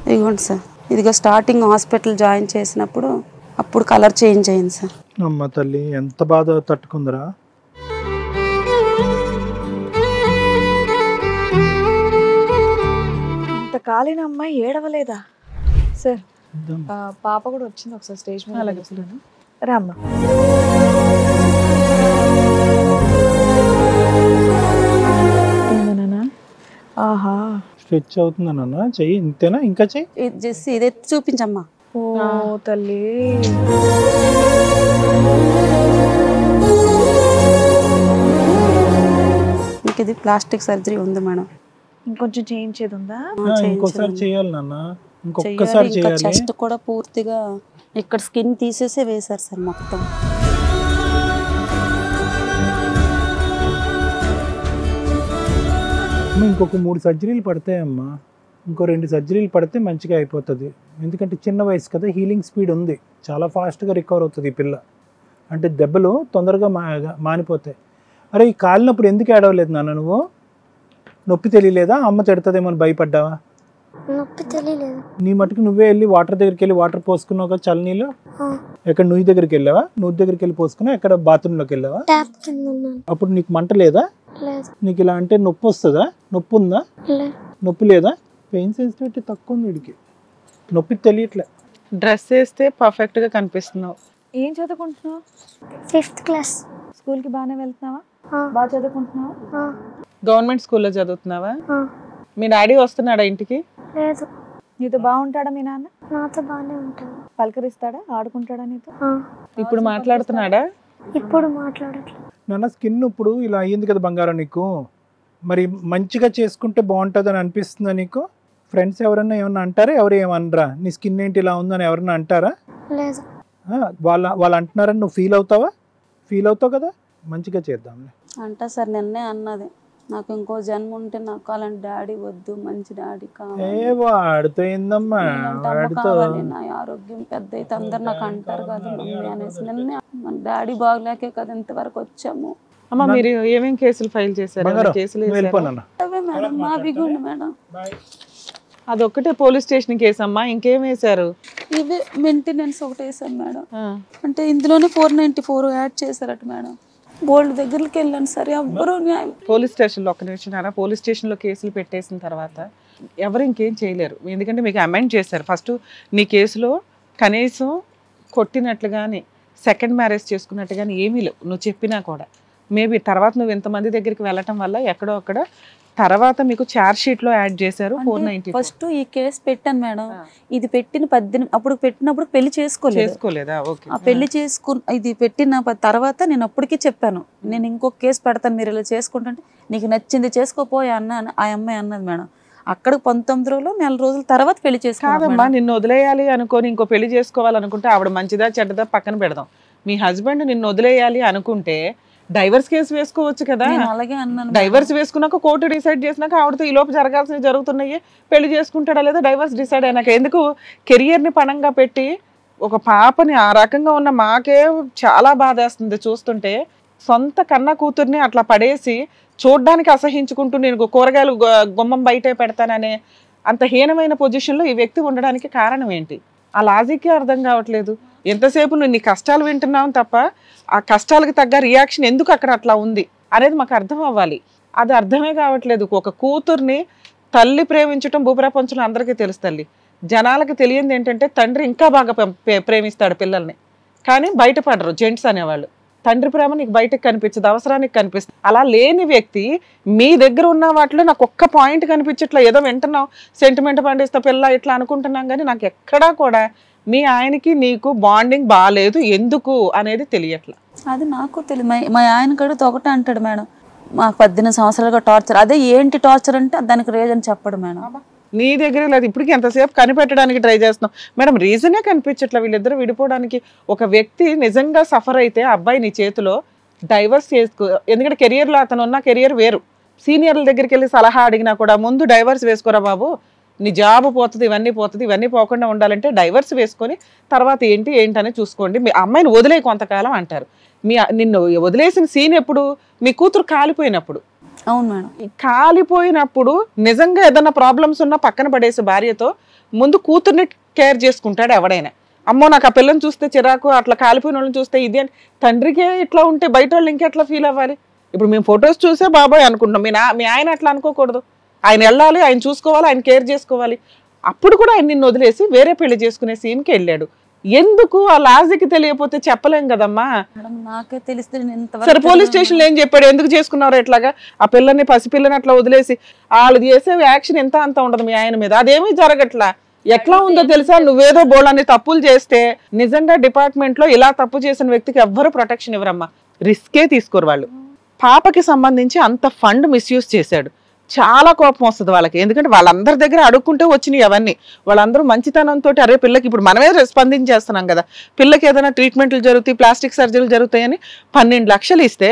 ఇదిగోండి సార్, ఇదిగో starting hospital join చేసినప్పుడు అప్పుడు కలర్ చేంజ్ అయింది సార్. అమ్మ తల్లి ఎంత బాధ తట్టుకుందరా. ఇంత కాలిన అమ్మాయి ఏడవలేదా సార్? పాప కూడా వచ్చింది ఒకసారి స్టేజ్ మీద. అలాగే రామ్మా. ఆహా స్ట్రెచ్ అవుతుందా నాన్న? చెయ్యి ఇంతేనా? ఇంకా చెయ్యి. జస్ట్ ఇది చూపించమ్మా. ఓ తల్లి, ఇది ప్లాస్టిక్ సర్జరీ ఉంది మేడం. ఇంకొంచెం చేయించేది ఉందా? ఇంకోసారి చేయాలి నాన్న, ఇంకొకసారి చేయాలి. చెస్ట్ కూడా పూర్తిగా ఇక్కడ స్కిన్ తీసేసే వేశారు సార్ మొత్తం. ఇంకొక 3 సర్జరీలు పడతాయమ్మా. ఇంకో 2 సర్జరీలు పడితే మంచిగా అయిపోతుంది. ఎందుకంటే చిన్న వయసు కదా, హీలింగ్ స్పీడ్ ఉంది, చాలా ఫాస్ట్గా రికవర్ అవుతుంది ఈ పిల్ల. అంటే దెబ్బలు తొందరగా మానిపోతాయి. అరే ఈ కాలినప్పుడు ఎందుకు ఏడవలేదు నాన్న నువ్వు? నొప్పి తెలియలేదా? అమ్మ తిడతదేమో అని భయపడ్డావా? నొప్పి తెలియలేదు. నీ మటుకు నువ్వే వెళ్ళి వాటర్ దగ్గరికి వెళ్ళి వాటర్ పోసుకున్నావు కదా చల్లనీళ్ళు. ఎక్కడ నువ్వు దగ్గరికి వెళ్ళావా? నువ్వు దగ్గరికి వెళ్ళి పోసుకున్నావు. ఎక్కడ బాత్రూంలోకి వెళ్ళావా? అప్పుడు నీకు మంట లేదా? నీకు ఇలా అంటే నొప్పి వస్తుందా? నొప్పి ఉందా? నొప్పి లేదా? పెయిన్ సెన్సిటివిటీ తక్కువ ఉంది వీడికి, నొప్పి తెలియట్లే. డ్రెస్ వేస్తే పర్ఫెక్ట్ గా కనిపిస్తున్నావు. ఏం చదువుకుంటున్నావు? 5th class. స్కూల్ కి బాగానే వెళ్తున్నావా? బాగా చదువుకుంటున్నావా? గవర్నమెంట్ స్కూల్లో చదువుతున్నావా? మీ డాడీ వస్తున్నాడా ఇంటికి? లేదు. నీతో బాగుంటాడా మీ నాన్న? నాతో బాగానే ఉంటాడు. పలకరిస్తాడా? ఆడుకుంటాడా నీతో? ఇప్పుడు మాట్లాడుతున్నాడా? ఇప్పుడు మాట్లాడట్లేదు. నాన్న స్కిన్ ఇప్పుడు ఇలా అయ్యింది కదా బంగారం నీకు, మరి మంచిగా చేసుకుంటే బాగుంటుందని అనిపిస్తుందా నీకు? ఫ్రెండ్స్ ఎవరన్నా ఏమన్నా అంటారా? ఎవరు ఏమనరా? నీ స్కిన్ ఏంటి ఇలా ఉందని ఎవరన్నా అంటారా? లేదు. వాళ్ళు అంటున్నారని నువ్వు ఫీల్ అవుతావా? ఫీల్ అవుతావు కదా, మంచిగా చేద్దాంలే. అంటా సార్, నిన్నే అన్నది, నాకు ఇంకో జన్మ ఉంటే నాకు అలాంటి డాడీ వద్దు, మంచి డాడీ కావాలి. వాడితో ఏందమ్మా, వాడితో నా ఆరోగ్యం పెద్ద అయితే అందరు నాకు అంటారు కదా మమ్మీ అనేసి. నిన్నే మన డాడీ బాగలేకే కదా ఇంతవరకు వచ్చాము. అమ్మ మీరు ఏమేం కేసులు ఫైల్ చేశారు? కేసులు అవే మేడం మా బిగుండి మేడం. అదొక్కటే పోలీస్ స్టేషన్ కేసు అమ్మా, ఇంకేం వేశారు? ఇవే మెయింటెనెన్స్ ఒకటి వేసాం మేడం. అంటే ఇందులోనే 494 యాడ్ చేశారట మేడం. బోల్డ్ దగ్గరికి వెళ్ళాను సరే ఎవ్వరూ న్యాయం. పోలీస్ స్టేషన్లో ఒక్క నిమిషం, పోలీస్ స్టేషన్లో కేసులు పెట్టేసిన తర్వాత ఎవరు ఇంకేం చేయలేరు, ఎందుకంటే మీకు అమెండ్ చేశారు. ఫస్ట్ నీ కేసులో కనీసం కొట్టినట్లు కానీ సెకండ్ మ్యారేజ్ చేసుకున్నట్టు కానీ ఏమీ లేవు నువ్వు చెప్పినా కూడా. మేబీ తర్వాత నువ్వు ఇంతమంది దగ్గరికి వెళ్ళటం వల్ల ఎక్కడో అక్కడ తర్వాత మీకు ఛార్జ్ షీట్ లో యాడ్ చేశారు 490. ఫస్ట్ ఈ కేసు పెట్టాను మేడం, ఇది పెట్టిన 18 అప్పుడు పెట్టినప్పుడు పెళ్లి చేసుకోలేదా? ఓకే. ఆ పెళ్లి ఇది పెట్టిన తర్వాత నేను అప్పటికే చెప్పాను, నేను ఇంకొక కేసు పెడతాను మీరు ఇలా చేసుకుంటుంటే, నీకు నచ్చింది చేసుకోపోయా అన్న ఆ అమ్మాయి అన్నది మేడం. అక్కడ 19 రోజులు 4 రోజుల తర్వాత పెళ్లి చేసుకోవాలమ్మా. నిన్ను వదిలేయాలి అనుకోని ఇంకో పెళ్లి చేసుకోవాలనుకుంటే ఆవిడ మంచిదా చెడ్డదా పక్కన పెడదాం. మీ హస్బెండ్ నిన్ను వదిలేయాలి అనుకుంటే డైవర్స్ కేసు వేసుకోవచ్చు కదా. అలాగే అన్నాను. డైవర్స్ వేసుకున్నాక కోర్టు డిసైడ్ చేసినాక ఆవిడతో ఈ లోపు జరగాల్సినవి జరుగుతున్నాయి, పెళ్లి చేసుకుంటాడా లేదా డైవర్స్ డిసైడ్ అయినాక. ఎందుకు కెరియర్ని పణంగా పెట్టి ఒక పాపని ఆ రకంగా ఉన్న మాకే చాలా బాధేస్తుంది చూస్తుంటే. సొంత కన్న కూతుర్ని అట్లా పడేసి చూడ్డానికి అసహించుకుంటూ నేను కూరగాయలు గుమ్మం బయటే పెడతాననే అంత హీనమైన పొజిషన్లో ఈ వ్యక్తి ఉండడానికి కారణం ఏంటి? ఆ లాజిక్కే అర్థం కావట్లేదు. ఎంతసేపు నువ్వు నీ కష్టాలు వింటున్నావు తప్ప ఆ కష్టాలకు తగ్గ రియాక్షన్ ఎందుకు అక్కడ అట్లా ఉంది అనేది మాకు అర్థం అవ్వాలి. అది అర్థమే కావట్లేదు. ఒక కూతుర్ని తల్లి ప్రేమించటం భూప్రపంచంలో అందరికీ తెలుసు తల్లి, జనాలకు తెలియంది ఏంటంటే తండ్రి ఇంకా బాగా ప్రేమిస్తాడు పిల్లల్ని, కానీ బయటపడరు జెంట్స్ అనేవాళ్ళు. తండ్రి ప్రేమ నీకు బయటకు కనిపించదు, అవసరానికి కనిపిస్తుంది. అలా లేని వ్యక్తి మీ దగ్గర ఉన్న వాటిలో నాకు ఒక్క పాయింట్ కనిపించట్లా. ఏదో వింటున్నాం సెంటిమెంట్ పండిస్తా పిల్ల ఇట్లా అనుకుంటున్నాం, కానీ నాకు ఎక్కడా కూడా మీ ఆయనకి నీకు బాండింగ్ బాగాలేదు ఎందుకు అనేది తెలియట్లా. అది నాకు తెలియదు. మా ఆయన కడితే ఒకటే అంటాడు మేడం, మాకు 18 సంవత్సరాలుగా టార్చర్. అదే ఏంటి టార్చర్ అంటే దానికి రీజన్ చెప్పడు మేడం. నీ దగ్గర లేదు. ఇప్పటికి ఎంతసేపు కనిపెట్టడానికి ట్రై చేస్తున్నావు మేడం, రీజనే కనిపించట్లా వీళ్ళిద్దరూ విడిపోవడానికి. ఒక వ్యక్తి నిజంగా సఫర్ అయితే అబ్బాయి నీ చేతిలో డైవర్స్ చేసుకో, ఎందుకంటే కెరియర్లో అతను ఉన్న కెరియర్ వేరు. సీనియర్ల దగ్గరికి వెళ్ళి సలహా అడిగినా కూడా ముందు డైవర్స్ వేసుకోరా బాబు, నీ జాబ్ పోతుంది, ఇవన్నీ పోకుండా ఉండాలంటే డైవర్స్ వేసుకొని తర్వాత ఏంటనే చూసుకోండి, మీ అమ్మాయిని వదిలే కొంతకాలం అంటారు. నిన్ను వదిలేసిన సీన్ ఎప్పుడు? మీ కూతురు కాలిపోయినప్పుడు. అవును మేడం. కాలిపోయినప్పుడు నిజంగా ఏదైనా ప్రాబ్లమ్స్ ఉన్నా పక్కన పడేసి భార్యతో ముందు కూతుర్ని కేర్ చేసుకుంటాడు ఎవడైనా. అమ్మో నాకు ఆ పిల్లని చూస్తే చిరాకు, అట్లా కాలిపోయిన వాళ్ళని చూస్తే ఇది అని తండ్రికే ఇట్లా ఉంటే బయట వాళ్ళు ఇంకెట్లా ఫీల్ అవ్వాలి? ఇప్పుడు మేము ఫొటోస్ చూసే బాబాయ్ అనుకుంటున్నాం, మీ ఆయన అట్లా అనుకోకూడదు. ఆయన వెళ్ళాలి, ఆయన చూసుకోవాలి, ఆయన కేర్ చేసుకోవాలి. అప్పుడు కూడా ఆయన నిన్ను వదిలేసి వేరే పెళ్లి చేసుకునే సీన్కి వెళ్ళాడు. ఎందుకు ఆ లాజిక్ తెలియకపోతే చెప్పలేం కదమ్మా. నాకే తెలిస్తే సరే పోలీస్ స్టేషన్లో ఏం చెప్పాడు, ఎందుకు చేసుకున్నారు ఇట్లాగా? ఆ పిల్లని పసిపిల్లని అట్లా వదిలేసి వాళ్ళు చేసే యాక్షన్ ఎంత అంత ఉండదు మీ ఆయన మీద, అదేమీ జరగట్లా. ఎట్లా ఉందో తెలుసా, నువ్వేదో బోళ్ళని తప్పులు చేస్తే నిజంగా డిపార్ట్మెంట్ లో ఇలా తప్పు చేసిన వ్యక్తికి ఎవ్వరు ప్రొటెక్షన్ ఇవ్వరమ్మా, రిస్కే తీసుకోరు వాళ్ళు. పాపకి సంబంధించి అంత ఫండ్ మిస్యూజ్ చేశాడు, చాలా కోపం వస్తుంది వాళ్ళకి. ఎందుకంటే వాళ్ళందరి దగ్గర అడుక్కుంటే వచ్చినాయి అవన్నీ. వాళ్ళందరూ మంచితనంతో అరే పిల్లకి ఇప్పుడు మనమే స్పందించేస్తున్నాం కదా, పిల్లకి ఏదైనా ట్రీట్మెంట్లు జరుగుతాయి, ప్లాస్టిక్ సర్జరీలు జరుగుతాయని 12 లక్షలు ఇస్తే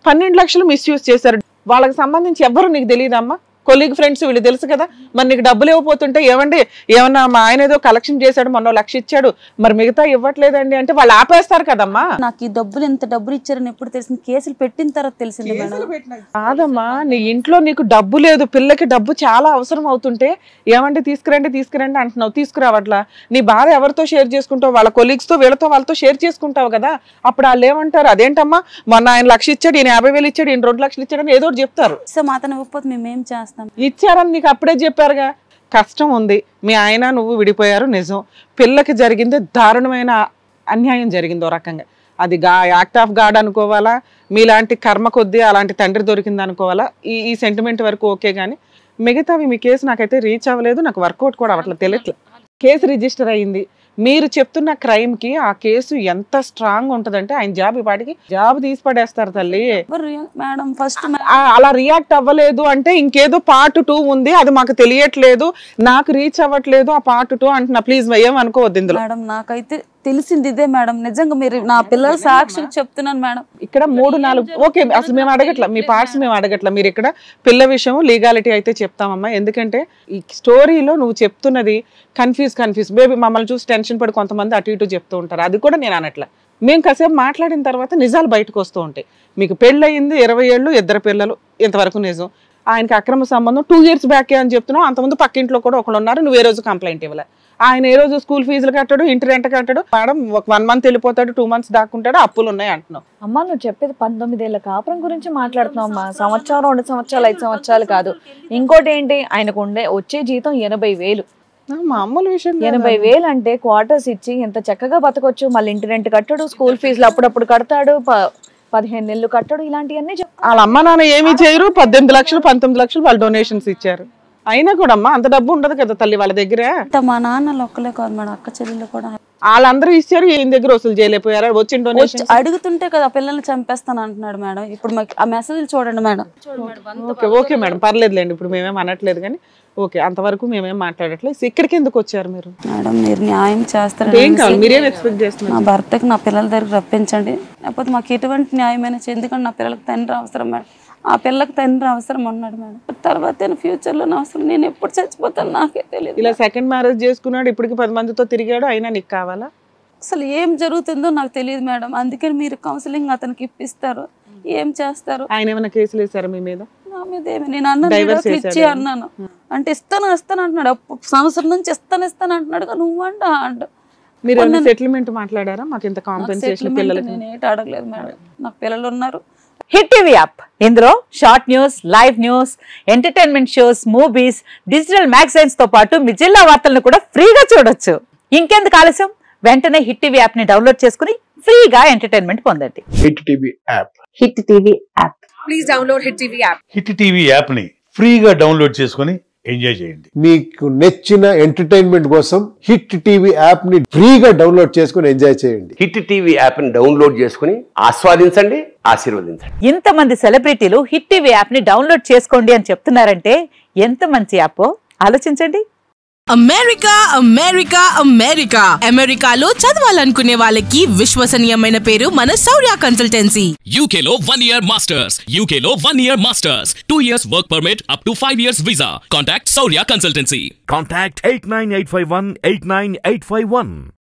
12 లక్షలు మిస్యూజ్ చేశారు. వాళ్ళకి సంబంధించి ఎవ్వరు నీకు తెలియదమ్మా, కొలీగ్ ఫ్రెండ్స్ వీళ్ళు తెలుసు కదా. మరి నీకు డబ్బులు ఇవ్వకపోతుంటే ఏమండి ఏమన్నా మా ఆయన ఏదో కలెక్షన్ చేశాడు, మొన్న 1 లక్ష ఇచ్చాడు, మరి మిగతా ఇవ్వట్లేదండి అంటే వాళ్ళు ఆపేస్తారు కదమ్మా. నాకు ఈ డబ్బులు ఎంత డబ్బులు ఇచ్చారని ఎప్పుడు తెలిసింది? కేసులు పెట్టిన తర్వాత తెలిసింది మేడం. కాదమ్మా, నీ ఇంట్లో నీకు డబ్బు లేదు, పిల్లకి డబ్బు చాలా అవసరం అవుతుంటే ఏమంటే తీసుకురండి అంటున్నావు, తీసుకురావట్లా. నీ బాధ ఎవరితో షేర్ చేసుకుంటావు? వాళ్ళ కొలీగ్స్ తో వీళ్ళతో వాళ్ళతో షేర్ చేసుకుంటావు కదా. అప్పుడు వాళ్ళు ఏమంటారు, అదేంటమ్మా మొన్న ఆయన 1 లక్ష ఇచ్చాడు, ఈయన 50,000 ఇచ్చాడు, ఈయన 2 లక్షలు ఇచ్చాడు అని ఏదో చెప్తారు. మాతను ఇవ్వకపోతే మేమేం చేస్తాం? ఇచ్చారని నీకు అప్పుడే చెప్పారుగా. కష్టం ఉంది, మీ ఆయన నువ్వు విడిపోయారు నిజం, పిల్లకి జరిగింది దారుణమైన అన్యాయం జరిగింది ఓ రకంగా. అది యాక్ట్ ఆఫ్ గాడ్ అనుకోవాలా, మీలాంటి కర్మ కొద్దీ అలాంటి తండ్రి దొరికింది అనుకోవాలా, ఈ సెంటిమెంట్ వరకు ఓకే. కానీ మిగతావి మీ కేసు నాకైతే రీచ్ అవ్వలేదు, నాకు వర్కౌట్ కూడా అవ్వట్లేదు, తెలియట్లేదు. కేసు రిజిస్టర్ అయ్యింది, మీరు చెప్తున్న క్రైమ్ కి ఆ కేసు ఎంత స్ట్రాంగ్ ఉంటదంటే ఆయన జాబ్ తీసి పడేస్తారు తల్లి. మేడం ఫస్ట్ అలా రియాక్ట్ అవ్వలేదు అంటే ఇంకేదో పార్ట్ 2 ఉంది, అది మాకు తెలియట్లేదు, నాకు రీచ్ అవ్వట్లేదు ఆ పార్ట్ 2 అంటున్నా. ప్లీజ్ ఏమనుకోవద్దు ఇందులో. మేడం నాకైతే తెలిసింది ఇదే మేడం, నిజంగా మీరు నా పిల్లల సాక్షికి చెప్తున్నాను మేడం. ఇక్కడ 3-4 ఓకే, అసలు మేము అడగట్లా, మీ పార్ట్స్ మేము అడగట్లా. మీరు ఇక్కడ పిల్ల విషయం లీగాలిటీ అయితే చెప్తామమ్మా. ఎందుకంటే ఈ స్టోరీలో నువ్వు చెప్తున్నది కన్ఫ్యూజ్ బేబీ, మమ్మల్ని చూసి టెన్షన్ పడి కొంతమంది అటు ఇటు చెప్తూ ఉంటారు, అది కూడా నేను అనట్లా. మేము కాసేపు మాట్లాడిన తర్వాత నిజాలు బయటకు వస్తూ ఉంటాయి. మీకు పెళ్ళయింది 20 ఏళ్ళు, 2 పిల్లలు, ఇంతవరకు నిజం. ఆయనకి అక్రమ సంబంధం 2 years బ్యాకే అని చెప్తున్నావు. అంతకుముందు పక్కింట్లో కూడా ఒకళ్ళు ఉన్నారు, నువ్వు ఏ రోజు కంప్లైంట్ ఇవ్వలే. ఆయన ఏ రోజు స్కూల్ ఫీజులు కట్టాడు, ఇంటి రెంట్ కట్టాడు. మేడం ఒక 1 month వెళ్ళిపోతాడు, 2 months దాక్కుంటాడు, అప్పులు ఉన్నాయి అంటున్నావు. అమ్మా నువ్వు చెప్పేది 19 ఏళ్ల కాపురం గురించి మాట్లాడుతున్నావు అమ్మా. సంవత్సరం 2 సంవత్సరాలు 5 సంవత్సరాలు కాదు. ఇంకోటి ఏంటి, ఆయనకు వచ్చే జీతం 80,000. మామూలు విషయం 80,000 అంటే క్వార్టర్స్ ఇచ్చి ఎంత చక్కగా బతకొచ్చు. మళ్ళీ ఇంటి రెంట్ కట్టాడు, స్కూల్ ఫీజులు అప్పుడప్పుడు కడతాడు, 15 నెలలు కట్టాడు, ఇలాంటివన్నీ వాళ్ళ అమ్మ నాన్న ఏమీ చేయరు. 18 లక్షలు 19 లక్షలు వాళ్ళు డొనేషన్స్ ఇచ్చారు. అయినా కూడా అమ్మా అంత డబ్బు ఉండదు కదా తల్లి వాళ్ళ దగ్గర. మా నాన్న ఒక్కలే కాదు మేడం, అక్క చెల్లెళ్ళు కూడా వాళ్ళందరూ ఇచ్చారు, ఈయన దగ్గర వసూలు చేయలేకపోయారు. వచ్చిన డొనేషన్ అడుగుతుంటే కదా పిల్లల్ని చంపేస్తాను అంటున్నాడు మేడం. ఇప్పుడు మాకు ఆ మెసేజ్ చూడండి మేడం. ఓకే మేడం పర్లేదులేండి, ఇప్పుడు మేమేం అనట్లేదు కానీ ఓకే, అంతవరకు మేమేం మాట్లాడట్లేదు. ఇక్కడికి ఎందుకు వచ్చారు మీరు? మేడం మీరు న్యాయం చేస్తారు, మీరేం ఎక్స్పెక్ట్ చేస్తున్నారు? నా భర్తకి నా పిల్లల దగ్గర రప్పించండి, లేకపోతే మాకు ఎటువంటి న్యాయమైన ఎందుకంటే నా పిల్లలకి తండ్రి అవసరం మేడం, ఆ పిల్లకి తండ్రి అవసరం ఉన్నాడు మేడం. తర్వాత ఫ్యూచర్లో అవసరం, నేను ఎప్పుడు చచ్చిపోతాను నాకే తెలియదు. ఇలా సెకండ్ మ్యారేజ్ చేసుకున్నాడు, ఇప్పటికి 10 మందితో తిరిగాడు, అయినా నీకు కావాలా? అసలు ఏం జరుగుతుందో నాకు తెలియదు మేడం. అందుకని మీరు కౌన్సిలింగ్ అతనికి ఇప్పిస్తారు, ఏం చేస్తారు? ఆయన ఏమైనా కేసులు వేసారా మీ మీద? నా మీద ఏమి, నేను అన్నాను ఇచ్చి అన్నాను అంటే ఇస్తాను అంటున్నాడు, సంవత్సరం నుంచి ఇస్తాను అంటున్నాడు. నువ్వు అంట మీరు సెటిల్మెంట్ మాట్లాడారా? మాకు ఇంత కాంపెన్సేషన్ పిల్లలకి నేను ఏంటి అడగలేదు మేడం, నాకు పిల్లలు ఉన్నారు. హిట్ టీవీ యాప్, ఇందులో short news, live news, entertainment shows, movies, digital magazines తో పాటు మీ జిల్లా వార్తలను కూడా ఫ్రీగా చూడొచ్చు. ఇంకెందుకు ఆలస్యం, వెంటనే హిట్ టీవీ యాప్ ని డౌన్లోడ్ చేసుకుని ఫ్రీగా ఎంటర్టైన్మెంట్ పొందండి. Hit TV app, hit TV app, please download hit TV app. Hit TV app ని ఫ్రీగా డౌన్లోడ్ చేసుకుని ఎంజాయ్ చేయండి. మీకు నచ్చిన ఎంటర్టైన్మెంట్ కోసం హిట్ టీవీ యాప్ ని ఫ్రీగా డౌన్లోడ్ చేసుకుని ఎంజాయ్ చేయండి. హిట్ టీవీ యాప్ ని డౌన్లోడ్ చేసుకుని ఆస్వాదించండి, ఆశీర్వదించండి. ఇంతమంది సెలబ్రిటీలు హిట్ టీవీ యాప్ ని డౌన్లోడ్ చేసుకోండి అని చెప్తున్నారంటే ఎంత మంచి యాప్ ఆలోచించండి. అమెరికాలో చదవాలనుకునే వాళ్ళకి విశ్వసనీయమైన పేరు మన శౌర్య కన్సల్టెన్సీ. UK లో 1 year masters, UK లో 1 year masters, 2 years work permit up to 5 years visa. Contact Shaurya Consultancy. Contact 89851 89851.